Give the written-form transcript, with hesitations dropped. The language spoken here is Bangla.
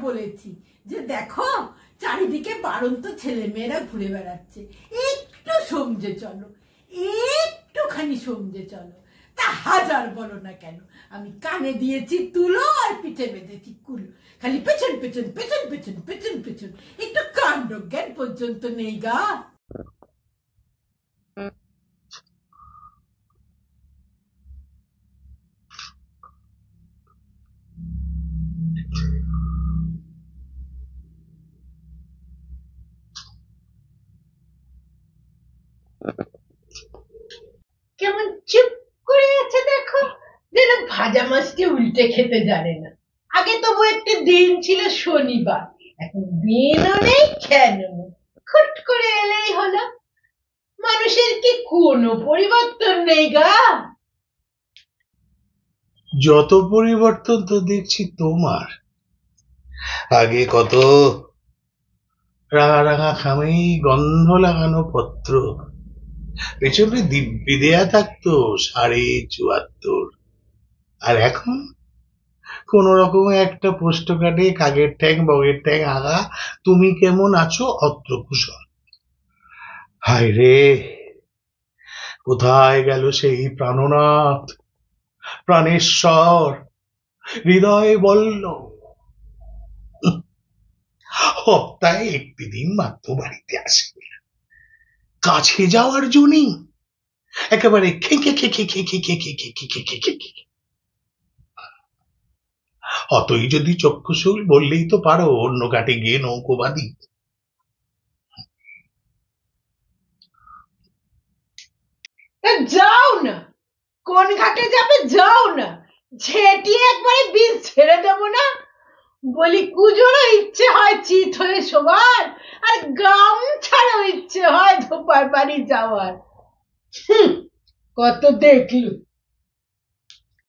বলেছি যে দেখো চারিদিকে বাড়ন্ত ছেলে মেয়েরা ঘুরে বেড়াচ্ছে, একটু সমঝে চলো, একটুখানি সমঝে চলো। তা হাজার বলো না কেন, আমি কানে দিয়েছি তুলো আর পিঠে বেঁধেছি কুলো। খালি পেছন পেছন পেছন পেছন পেছন পেছন, একটু কাণ্ড জ্ঞান পর্যন্ত নেই গা। কেমন চুপ করে আছে দেখো, যেন ভাজা মাছকে উল্টে খেতে জানে না। আগে তবু একটি দিন ছিল শনিবার, এখন দিনও নেই কেন নেই, খুট করে এলেই হলো। মানুষের কি কোনো পরিবর্তন নেই গা? যত পরিবর্তন তো দেখছি তোমার। আগে কত রাঙা রাঙা খামি, গন্ধ লাগানো পত্র, পেছনে দিব্যি দেয়া থাকতো ৭৪৫। আর এখন কোন রকমে একটা পোস্ট কাটে, কাকের ঠ্যাং বগের ঠ্যাং আগা, তুমি কেমন আছো অত্র কুশল। হায় রে, কোথায় গেল সেই প্রাণনাথ, প্রাণেশ্বর, হৃদয় বলল। সপ্তাহে একটি দিন মাত্র বাড়িতে আসে, কাছে যাওয়ার জন্যই একেবারে খেকে খেকে খেকে খেকে খেকে খেকে খেকে। অতই যদি চক্ষুশূল, বললেই তো পারো অন্য ঘাটে গিয়ে নৌকোবাদী। যাও না, কোন ঘাটে যাবে যাও না, ঝেঁটিয়ে একবারে বীজ ছেড়ে দেবো না। বলি কুজোরও ইচ্ছে হয় চিত হয়ে শোবার, আর গামছাড়াও ইচ্ছে হয় ধোপার বাড়ি যাওয়ার। কত দেখলু